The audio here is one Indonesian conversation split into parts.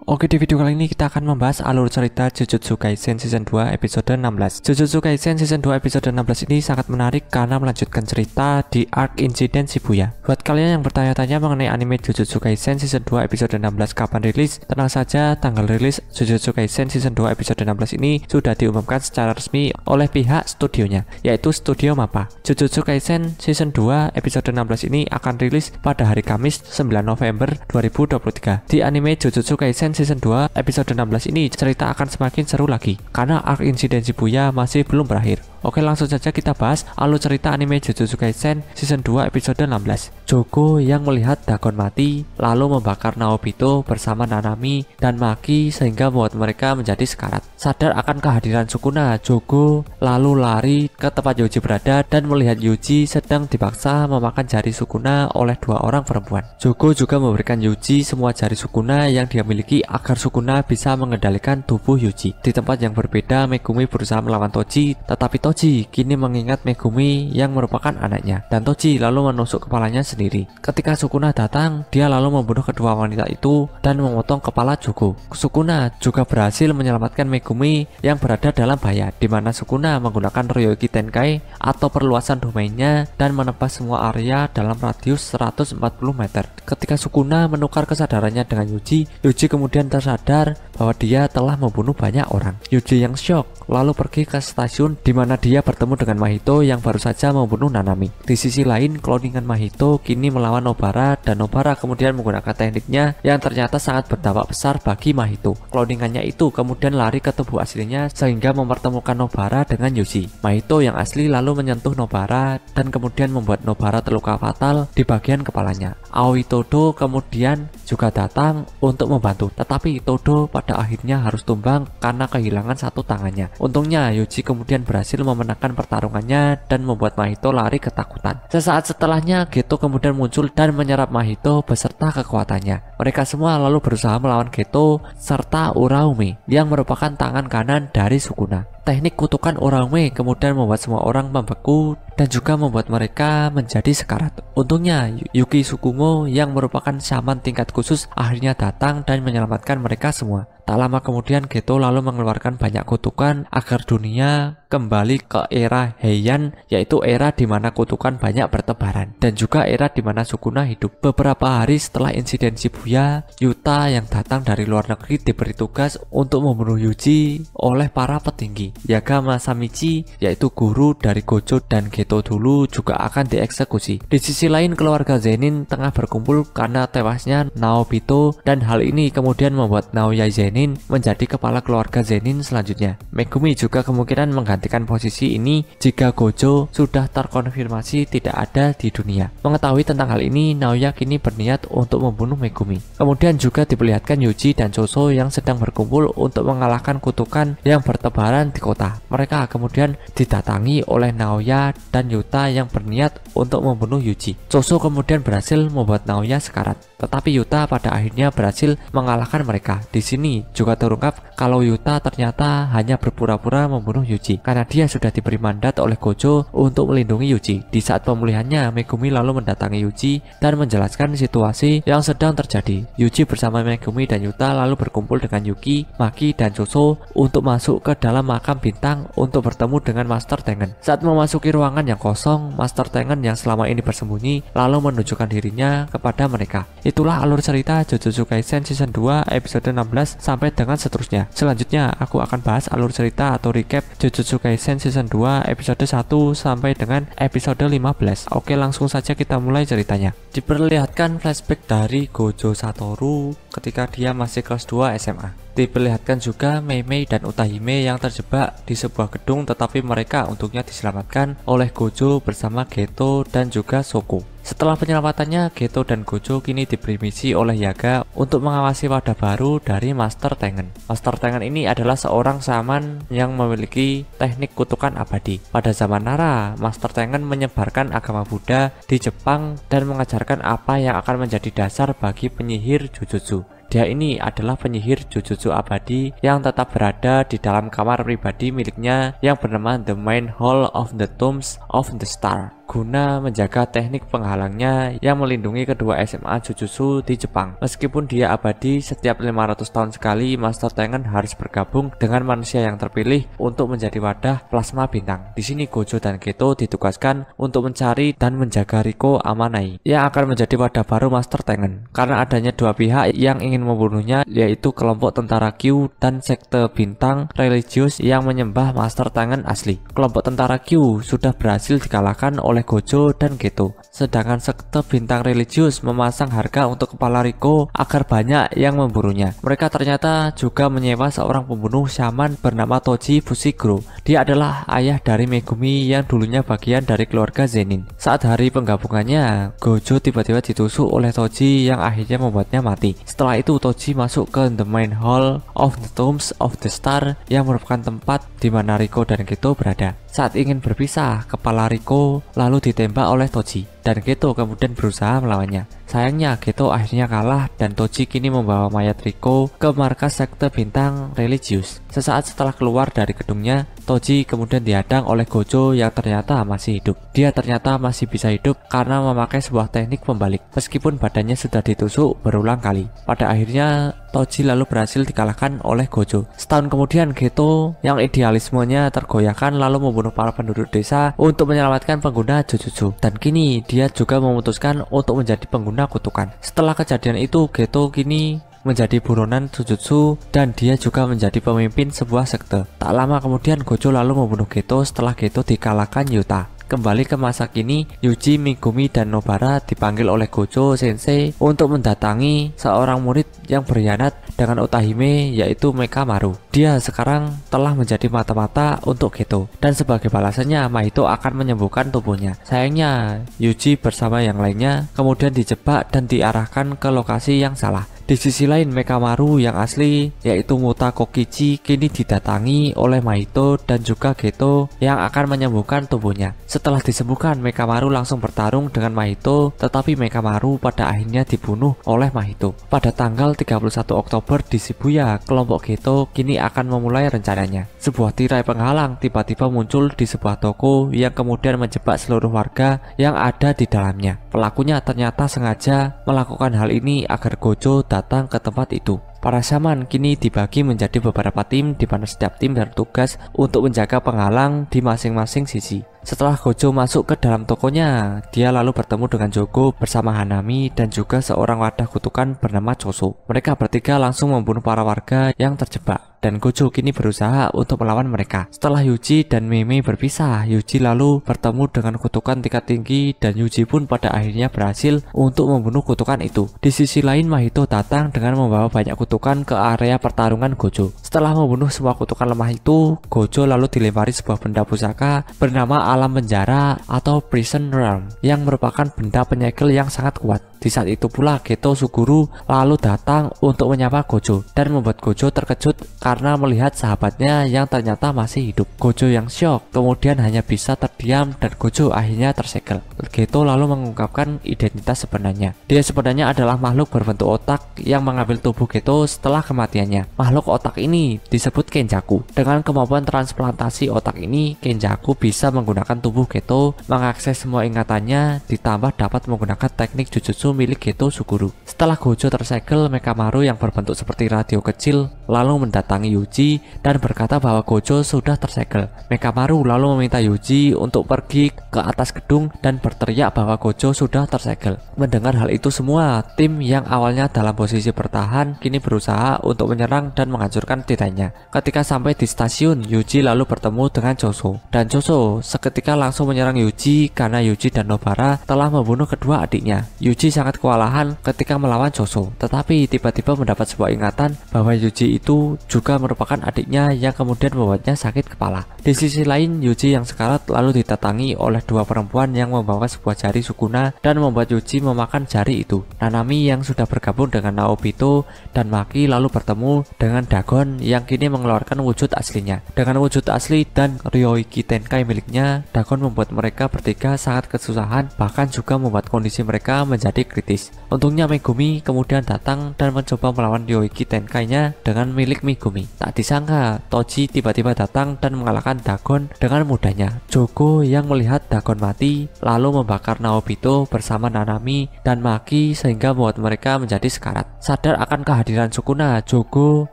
Oke, di video kali ini kita akan membahas alur cerita Jujutsu Kaisen Season 2 episode 16. Jujutsu Kaisen Season 2 episode 16 ini sangat menarik karena melanjutkan cerita di arc insiden Shibuya. Buat kalian yang bertanya-tanya mengenai anime Jujutsu Kaisen Season 2 episode 16 kapan rilis, tenang saja, tanggal rilis Jujutsu Kaisen Season 2 episode 16 ini sudah diumumkan secara resmi oleh pihak studionya, yaitu Studio Mappa. Jujutsu Kaisen Season 2 episode 16 ini akan rilis pada hari Kamis 9 November 2023. Di anime Jujutsu Kaisen Season 2 episode 16 ini cerita akan semakin seru lagi karena arc insiden Shibuya masih belum berakhir. Oke, langsung saja kita bahas alur cerita anime Jujutsu Kaisen Season 2 episode 16. Jogo yang melihat Dagon mati lalu membakar Naobito bersama Nanami dan Maki sehingga membuat mereka menjadi sekarat. Sadar akan kehadiran Sukuna, Jogo lalu lari ke tempat Yuji berada dan melihat Yuji sedang dipaksa memakan jari Sukuna oleh dua orang perempuan. Jogo juga memberikan Yuji semua jari Sukuna yang dia miliki agar Sukuna bisa mengendalikan tubuh Yuji. Di tempat yang berbeda, Megumi berusaha melawan Toji, tetapi Toji kini mengingat Megumi yang merupakan anaknya, dan Toji lalu menusuk kepalanya sendiri. Ketika Sukuna datang, dia lalu membunuh kedua wanita itu dan memotong kepala Jogo. Sukuna juga berhasil menyelamatkan Megumi yang berada dalam bahaya, di mana Sukuna menggunakan Ryoki Tenkai atau perluasan domainnya dan menebas semua area dalam radius 140 meter. Ketika Sukuna menukar kesadarannya dengan Yuji, Yuji kemudian tersadar bahwa dia telah membunuh banyak orang. Yuji yang shock lalu pergi ke stasiun di mana dia bertemu dengan Mahito yang baru saja membunuh Nanami. Di sisi lain, cloningan Mahito kini melawan Nobara dan Nobara kemudian menggunakan tekniknya yang ternyata sangat berdampak besar bagi Mahito. Cloningannya itu kemudian lari ke tubuh aslinya sehingga mempertemukan Nobara dengan Yuji. Mahito yang asli lalu menyentuh Nobara dan kemudian membuat Nobara terluka fatal di bagian kepalanya. Aoi Todo kemudian juga datang untuk membantu, tetapi Todo pada akhirnya harus tumbang karena kehilangan satu tangannya. Untungnya Yuji kemudian berhasil memenangkan pertarungannya dan membuat Mahito lari ketakutan. Sesaat setelahnya Geto kemudian muncul dan menyerap Mahito beserta kekuatannya. Mereka semua lalu berusaha melawan Geto serta Uraume yang merupakan tangan kanan dari Sukuna. Teknik kutukan Uraume kemudian membuat semua orang membeku dan juga membuat mereka menjadi sekarat. Untungnya Yuki Tsukumo yang merupakan shaman tingkat khusus akhirnya datang dan menyelamatkan mereka semua. Tak lama kemudian Geto lalu mengeluarkan banyak kutukan agar dunia kembali ke era Heian, yaitu era di mana kutukan banyak bertebaran, dan juga era di mana Sukuna hidup. Beberapa hari setelah insiden Shibuya, Yuta yang datang dari luar negeri diberi tugas untuk membunuh Yuji oleh para petinggi. Yaga Masamichi, yaitu guru dari Gojo dan Geto dulu, juga akan dieksekusi. Di sisi lain, keluarga Zenin tengah berkumpul karena tewasnya Naobito, dan hal ini kemudian membuat Naoya Zenin menjadi kepala keluarga Zenin selanjutnya. Megumi juga kemungkinan menggantikan posisi ini jika Gojo sudah terkonfirmasi tidak ada di dunia. Mengetahui tentang hal ini, Naoya kini berniat untuk membunuh Megumi. Kemudian juga diperlihatkan Yuji dan Choso yang sedang berkumpul untuk mengalahkan kutukan yang bertebaran di kota. Mereka kemudian didatangi oleh Naoya dan Yuta yang berniat untuk membunuh Yuji. Choso kemudian berhasil membuat Naoya sekarat, tetapi Yuta pada akhirnya berhasil mengalahkan mereka. Di sini juga terungkap kalau Yuta ternyata hanya berpura-pura membunuh Yuji karena dia sudah diberi mandat oleh Gojo untuk melindungi Yuji. Di saat pemulihannya, Megumi lalu mendatangi Yuji dan menjelaskan situasi yang sedang terjadi. Yuji bersama Megumi dan Yuta lalu berkumpul dengan Yuki, Maki, dan Choso untuk masuk ke dalam makam bintang untuk bertemu dengan Master Tengen. Saat memasuki ruangan yang kosong, Master Tengen yang selama ini bersembunyi lalu menunjukkan dirinya kepada mereka. Itulah alur cerita Jujutsu Kaisen Season 2 episode 16 sampai dengan seterusnya. Selanjutnya aku akan bahas alur cerita atau recap Jujutsu Kaisen Season 2 episode 1 sampai dengan episode 15. Oke, langsung saja kita mulai ceritanya. Diperlihatkan flashback dari Gojo Satoru ketika dia masih kelas 2 SMA. Diperlihatkan juga Mei dan Utahime yang terjebak di sebuah gedung, tetapi mereka untungnya diselamatkan oleh Gojo bersama Geto dan juga Shoko. Setelah penyelamatannya, Geto dan Gojo kini diberi misi oleh Yaga untuk mengawasi wadah baru dari Master Tengen. Master Tengen ini adalah seorang shaman yang memiliki teknik kutukan abadi. Pada zaman Nara, Master Tengen menyebarkan agama Buddha di Jepang dan mengajarkan apa yang akan menjadi dasar bagi penyihir Jujutsu. Dia ini adalah penyihir Jujutsu abadi yang tetap berada di dalam kamar pribadi miliknya yang bernama The Main Hall of the Tombs of the Star. guna menjaga teknik penghalangnya yang melindungi kedua SMA Jujutsu di Jepang. Meskipun dia abadi, setiap 500 tahun sekali Master Tengen harus bergabung dengan manusia yang terpilih untuk menjadi wadah plasma bintang. Di sini Gojo dan Geto ditugaskan untuk mencari dan menjaga Riko Amanai yang akan menjadi wadah baru Master Tengen. Karena adanya dua pihak yang ingin membunuhnya, yaitu kelompok tentara Q dan sekte bintang religius yang menyembah Master Tengen asli. Kelompok tentara Q sudah berhasil dikalahkan oleh Gojo dan Geto, sedangkan sekte bintang religius memasang harga untuk kepala Riko agar banyak yang memburunya. Mereka ternyata juga menyewa seorang pembunuh shaman bernama Toji Fushiguro. Dia adalah ayah dari Megumi yang dulunya bagian dari keluarga Zenin. Saat hari penggabungannya, Gojo tiba-tiba ditusuk oleh Toji yang akhirnya membuatnya mati. Setelah itu Toji masuk ke The Main Hall of the Tombs of the Star yang merupakan tempat di mana Riko dan Geto berada. Saat ingin berpisah, kepala Riko lalu ditembak oleh Toji dan Geto kemudian berusaha melawannya. Sayangnya Geto akhirnya kalah dan Toji kini membawa mayat Riko ke markas sekte bintang religius. Sesaat setelah keluar dari gedungnya, Toji kemudian dihadang oleh Gojo yang ternyata masih hidup. Dia ternyata masih bisa hidup karena memakai sebuah teknik pembalik meskipun badannya sudah ditusuk berulang kali. Pada akhirnya Toji lalu berhasil dikalahkan oleh Gojo. Setahun kemudian Geto yang idealismenya tergoyahkan lalu membunuh para penduduk desa untuk menyelamatkan pengguna Jujutsu, dan kini dia juga memutuskan untuk menjadi pengguna kutukan. Setelah kejadian itu, Geto kini menjadi buronan Jujutsu dan dia juga menjadi pemimpin sebuah sekte. Tak lama kemudian Gojo lalu membunuh Geto setelah Geto dikalahkan Yuta. Kembali ke masa kini, Yuji, Megumi, dan Nobara dipanggil oleh Gojo Sensei untuk mendatangi seorang murid yang berkhianat dengan Utahime, yaitu Mekamaru. Dia sekarang telah menjadi mata-mata untuk Geto, dan sebagai balasannya Mahito akan menyembuhkan tubuhnya. Sayangnya, Yuji bersama yang lainnya kemudian dijebak dan diarahkan ke lokasi yang salah. Di sisi lain, Mekamaru yang asli yaitu Muta Kokichi kini didatangi oleh Mahito dan juga Geto yang akan menyembuhkan tubuhnya. Setelah disembuhkan, Mekamaru langsung bertarung dengan Mahito, tetapi Mekamaru pada akhirnya dibunuh oleh Mahito. Pada tanggal 31 Oktober di Shibuya, kelompok Geto kini akan memulai rencananya. Sebuah tirai penghalang tiba-tiba muncul di sebuah toko yang kemudian menjebak seluruh warga yang ada di dalamnya. Pelakunya ternyata sengaja melakukan hal ini agar Gojo datang ke tempat itu. Para shaman kini dibagi menjadi beberapa tim di mana setiap tim bertugas untuk menjaga penghalang di masing-masing sisi. Setelah Gojo masuk ke dalam tokonya, dia lalu bertemu dengan Jogo bersama Hanami dan juga seorang wadah kutukan bernama Choso. Mereka bertiga langsung membunuh para warga yang terjebak, dan Gojo kini berusaha untuk melawan mereka. Setelah Yuji dan Meme berpisah, Yuji lalu bertemu dengan kutukan tingkat tinggi dan Yuji pun pada akhirnya berhasil untuk membunuh kutukan itu. Di sisi lain, Mahito datang dengan membawa banyak kutukan ke area pertarungan Gojo. Setelah membunuh semua kutukan lemah itu, Gojo lalu dilempari sebuah benda pusaka bernama alam penjara atau prison realm yang merupakan benda penyegel yang sangat kuat. Di saat itu pula Geto Suguru lalu datang untuk menyapa Gojo dan membuat Gojo terkejut karena melihat sahabatnya yang ternyata masih hidup. Gojo yang syok kemudian hanya bisa terdiam dan Gojo akhirnya tersegel. Geto lalu mengungkapkan identitas sebenarnya. Dia sebenarnya adalah makhluk berbentuk otak yang mengambil tubuh Geto setelah kematiannya. Makhluk otak ini disebut Kenjaku. Dengan kemampuan transplantasi otak ini, Kenjaku bisa menggunakan tubuh Geto, mengakses semua ingatannya, ditambah dapat menggunakan teknik Jujutsu milik Geto Suguru. Setelah Gojo tersegel, Mekamaru yang berbentuk seperti radio kecil lalu mendatangi Yuji dan berkata bahwa Gojo sudah tersegel. Mekamaru lalu meminta Yuji untuk pergi ke atas gedung dan berteriak bahwa Gojo sudah tersegel. Mendengar hal itu semua, tim yang awalnya dalam posisi bertahan kini berusaha untuk menyerang dan menghancurkan titanya. Ketika sampai di stasiun, Yuji lalu bertemu dengan Choso, dan Choso seketika langsung menyerang Yuji karena Yuji dan Nobara telah membunuh kedua adiknya. Yuji sangat kewalahan ketika melawan Choso, tetapi tiba-tiba mendapat sebuah ingatan bahwa Yuji itu juga merupakan adiknya yang kemudian membuatnya sakit kepala. Di sisi lain, Yuji yang sekarat lalu didatangi oleh dua perempuan yang membawa sebuah jari Sukuna dan membuat Yuji memakan jari itu. Nanami yang sudah bergabung dengan Naobito dan Maki lalu bertemu dengan Dagon yang kini mengeluarkan wujud aslinya. Dengan wujud asli dan Ryoiki Tenkai miliknya, Dagon membuat mereka bertiga sangat kesusahan, bahkan juga membuat kondisi mereka menjadi kritis. Untungnya Megumi kemudian datang dan mencoba melawan Ryoiki Tenkainya dengan milik Megumi. Tak disangka Toji tiba-tiba datang dan mengalahkan Dagon dengan mudahnya. Jogo yang melihat Dagon mati lalu membakar Naobito bersama Nanami dan Maki sehingga membuat mereka menjadi sekarat. Sadar akan kehadiran Sukuna, Jogo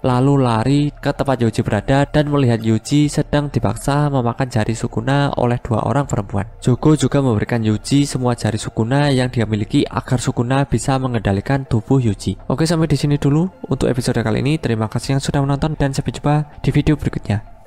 lalu lari ke tempat Yuji berada dan melihat Yuji sedang dipaksa memakan jari Sukuna oleh dua orang perempuan. Jogo juga memberikan Yuji semua jari Sukuna yang dia miliki agar Sukuna bisa mengendalikan tubuh Yuji. Oke, sampai di sini dulu untuk episode kali ini. Terima kasih yang sudah menonton dan sampai jumpa di video berikutnya.